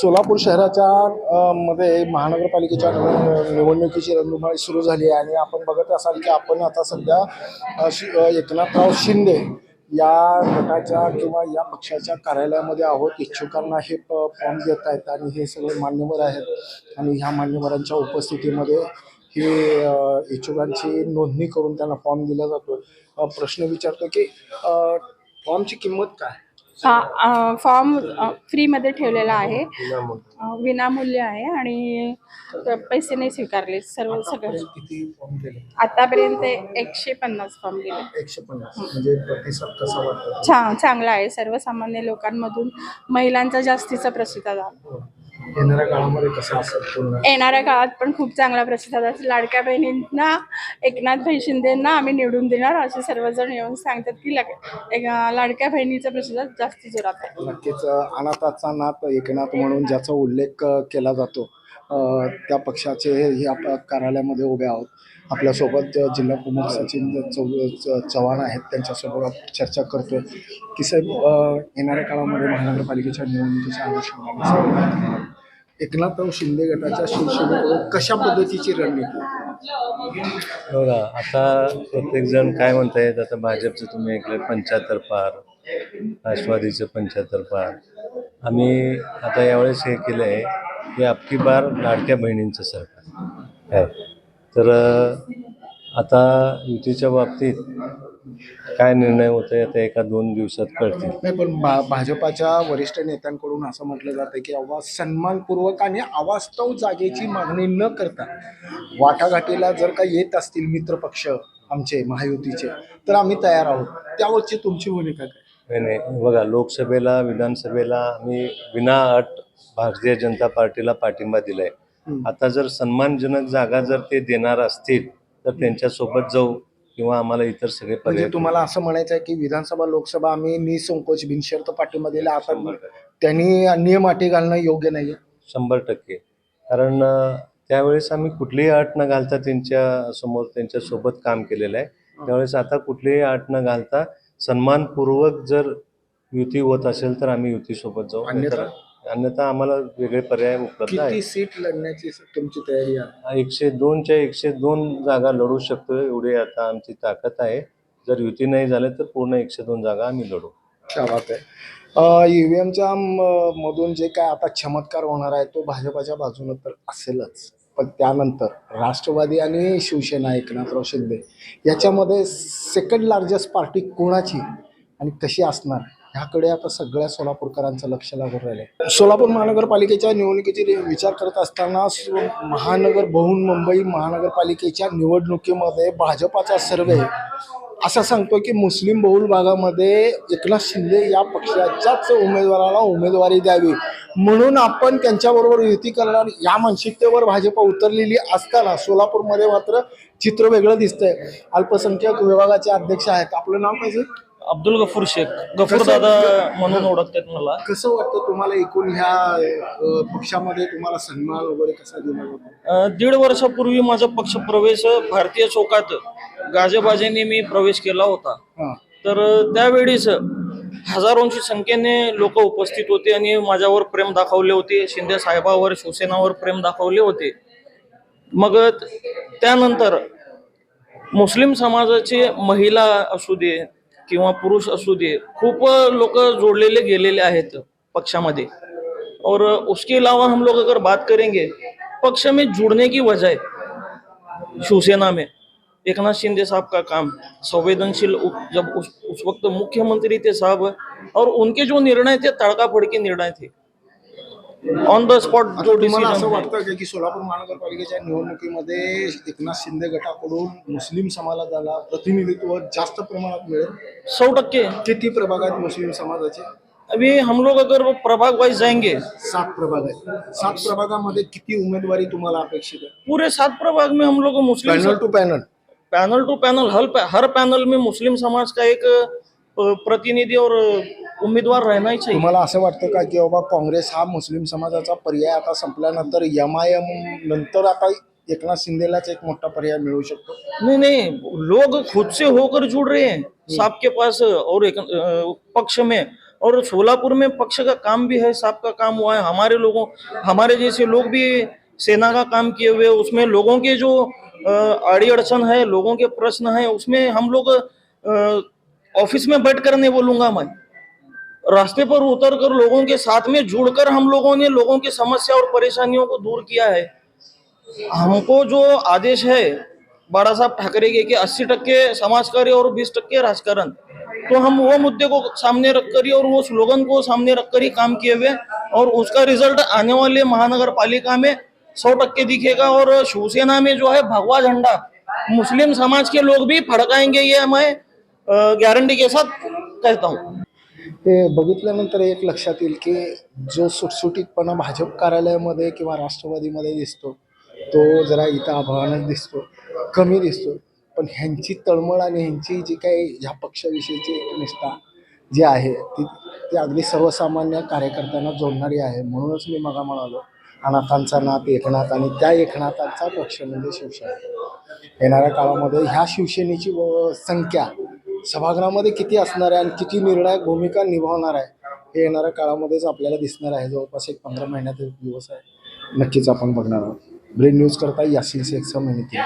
सोलापूर शहराच्या मध्ये महानगरपालिकेच्या निवडणुकीची रणधुमाळी सुरू झाली आहे आणि आपण बघत असाल की आपण आता सध्या एकनाथराव शिंदे या गटाच्या किंवा या पक्षाच्या कार्यालयामध्ये आहोत. इच्छुकांना हे फॉर्म देत आहेत आणि हे सगळे मान्यवर आहेत आणि ह्या मान्यवरांच्या उपस्थितीमध्ये हे इच्छुकांची नोंदणी करून त्यांना फॉर्म दिला जातो. प्रश्न विचारतो की फॉर्मची किंमत काय? फॉर्म फ्रीमध्ये ठेवलेला आहे, विनामूल्य आहे आणि पैसे नाही स्वीकारले. सगळं किती फॉर्म दिले आतापर्यंत 150 फॉर्म दिले. 150 म्हणजे प्रतिसाद कसा वाटतो? चांगला आहे. सर्वसामान्य लोकांमधून महिलांचा जास्तीचा प्रतिसाद आला. येणाऱ्या काळामध्ये कसं असेल? येणाऱ्या काळात पण खूप चांगला प्रतिसाद असेल. लाडक्या बहिणींना, एकनाथभाई शिंदेंना आम्ही निवडून देणार असे सर्वजण येऊन सांगतात की लाडक्या बहिणीचा प्रतिसाद जास्ती जोरात आहे. नक्कीच. अनाथाचा नाथ एकनाथ म्हणून ज्याचा उल्लेख केला जातो त्या पक्षाचे हे आपल्या कार्यालयामध्ये उभे आहोत. आपल्यासोबत जिल्हा प्रमुख सचिन चव्हाण आहेत, त्यांच्यासोबत आपण चर्चा करतोय की साहेब येणाऱ्या काळामध्ये महानगरपालिकेच्या निवडणुकीच्या अनुषंगाने एकनाथराव शिंदे गटाच्या शिवसेनेकडून कशा पद्धतीची रणनीती? बघा, आता प्रत्येकजण काय म्हणतायत, आता भाजपचं तुम्ही ऐकलं 75 पार, राष्ट्रवादीचं 75 पार. आम्ही आता यावेळेस हे केलं आहे की अबकी बार लाडक्या बहिणींचं सरकार आहे. तर आता युतीच्या बाबतीत काय निर्णय होत आहे आता 1-2 दिवसात कळतील. नाही, पण भाजपाच्या वरिष्ठ नेत्यांकडून असं म्हटलं जातं की सन्मानपूर्वक आणि अवास्तव जागेची मागणी न करता वाटाघाटीला जर का येत असतील मित्रपक्ष आमचे महायुतीचे तर आम्ही तयार आहोत. त्यावरची तुमची भूमिका काय? नाही, बघा, लोकसभेला, विधानसभेला आम्ही विना अट भारतीय जनता पार्टीला पाठिंबा दिलाय. आता जर सन्मानजनक जागा जर ते देणार असतील तर त्यांच्यासोबत जाऊ किंवा आम्हाला इतर सगळे पर्याय. म्हणजे तुम्हाला असं म्हणायचं आहे की विधानसभा, लोकसभा आम्ही निसंकोच बिनशर्त पाठिंबा दिला, आता त्यांनी नियम अटी घालणं योग्य नाही? 100%. कारण त्यावेळेस आम्ही कुठलीही अट न घालता त्यांच्या समोर त्यांच्यासोबत काम केलेलं आहे. त्यावेळेस आता कुठलीही अट न घालता सन्मानपूर्वक जर युती होत असेल तर आम्ही युतीसोबत जाऊ, अन्यथा आम्हाला वेगळे पर्याय उपलब्ध आहेत. किती सीट लढण्याची तुमची तयारी आहे? 102च्या 102 जागा लढू शकतो, एवढी आता आमची ताकद आहे. जर युती नाही झालं तर पूर्ण 102 जागा आम्ही लढू. क्या बात आहे. ईव्हीएमच्या मधून जे काय आता चमत्कार होणार आहे तो भाजपाच्या बाजूने तर असेलच, पण त्यानंतर राष्ट्रवादी आणि शिवसेना एकनाथराव शिंदे याच्यामध्ये सेकंड लार्जेस्ट पार्टी कोणाची आणि कशी असणार ह्याकडे आता सगळ्या सोलापूरकरांचं लक्ष लागून राहिलं. सोलापूर महानगरपालिकेच्या निवडणुकीची विचार करत असताना मुंबई महानगरपालिकेच्या निवडणुकीमध्ये भाजपाचा सर्वे असं सांगतो की मुस्लिम बहुल भागामध्ये एकनाथ शिंदे या पक्षाच्याच उमेदवाराला उमेदवारी द्यावी म्हणून आपण त्यांच्याबरोबर युती करणार या मानसिकतेवर भाजपा उतरलेली असताना सोलापूरमध्ये मात्र चित्र वेगळं दिसतंय. अल्पसंख्याक विभागाचे अध्यक्ष आहेत, आपलं नाव काय? अब्दुल गफूर शेख, गफूर दादा म्हणून ओळखतात मला. कसं वाटतं तुम्हाला एकूण ह्या पक्षामध्ये तुम्हाला सन्मान वगैरे कसा दिला जातो? 1.5 वर्षापूर्वी माझा पक्ष प्रवेश भारतीय चौकात गाजेबाजेने मी प्रवेश केला होता. तर त्यावेळीच हजारोंची संख्येने लोक उपस्थित होते आणि माझ्यावर प्रेम दाखवले होते, शिंदे साहेबावर, शिवसेनावर प्रेम दाखवले होते. मग त्यानंतर मुस्लिम समाजाचे महिला असू दे किंवा पुरुष असू दे, खूप लोक जोड़लेले गेलेले आहेत पक्षामध्ये. और उसके अलावा हम लोग अगर बात करेंगे पक्ष में जुड़ने की वजह शिवसेना में एकनाथ शिंदे साहब का काम संवेदनशील, जब उस वक्त मुख्यमंत्री थे साहब, और उनके जो निर्णय थे तड़काफड़की निर्णय थे, ऑन द स्पॉट जो तुम्हाला असं डिसीजन. वाटतं की सोलापूर महानगरपालिकेच्या निवडणुकीमध्ये एकनाथ शिंदे गटाकडून मुस्लिम समाजाला प्रतिनिधित्व जास्त प्रमाणात मिळेल? 100%. किती प्रभागात मुस्लिम समाजाचे? अभी हम लोग अगर वो प्रभाग वाइज जाएंगे, 7 प्रभाग आहेत. 7 प्रभागामध्ये किती उमेदवारी तुम्हाला अपेक्षित आहे? पूरे 7 प्रभाग में हम लोग मुस्लिम panel to panel, her panel में मुस्लिम समाज का एक प्रतिनिधि और उम्मीदवार रहना ही चाहिए. तुम्हाला असं वाटतं का की बाबा काँग्रेस हा मुस्लिम समाजाचा पर्याय आता संपल्यानंतर MIM नंतर आता एकनाथ शिंदेलाच एक मोठा पर्याय मिळू शकतो? नहीं, लोग खुद से होकर जुड़ रहे हैं. साहब के पास और एक पक्ष में और सोलापुर में पक्ष का काम भी है, सबका काम हुआ है, हमारे जैसे लोग भी सेना का काम किए हुए, उसमें लोगों के जो आड़ी अड़चन है, लोगों के प्रश्न है, उसमें हम लोग ऑफिस में बैठ कर नहीं बोलूंगा मैं, रास्ते पर उतर कर लोगों के साथ में जुड़कर हम लोगों ने लोगों की समस्या और परेशानियों को दूर किया है। हमको जो आदेश है बाला साहब ठाकरे के कि 80% समाज कार्य और 20% राजकारण, तो हम वो मुद्दे को सामने रखकर ही और वो स्लोगन को सामने रखकर ही काम किए हुए, और उसका रिजल्ट आने वाले महानगर पालिका में 100% दिखेगा। और शिवसेना में जो है भगवा झंडा मुस्लिम समाज के लोग भी फडकाएंगे, ये मैं गॅरंटी के साथ कहता हूँ। ते बघितल्यानंतर एक लक्षात येईल की जो सुटसुटीतपणा भाजप कार्यालयामध्ये किंवा राष्ट्रवादीमध्ये दिसतो तो जरा इथं आभाळानच दिसतो, कमी दिसतो. पण ह्यांची तळमळ आणि ह्यांची जी काही ह्या पक्षाविषयीची एकनिष्ठा जी आहे ती अगदी सर्वसामान्य कार्यकर्त्यांना जोडणारी आहे. म्हणूनच मी मगा म्हणालो अनाथांचा नाथ एकनाथ आणि त्या एकनाथांचा पक्ष म्हणजे शिवसेना. येणाऱ्या काळामध्ये ह्या शिवसेनेची संख्या सभागृहामध्ये किती असणार आहे आणि किती निर्णायक भूमिका निभावणार आहे हे येणाऱ्या काळामध्येच आपल्याला दिसणार आहे. जवळपास एक 15 महिन्यात दिवस आहे, नक्कीच आपण बघणार आहोत. ब्रेन न्यूज करता यासिन शेखचा मेहनती.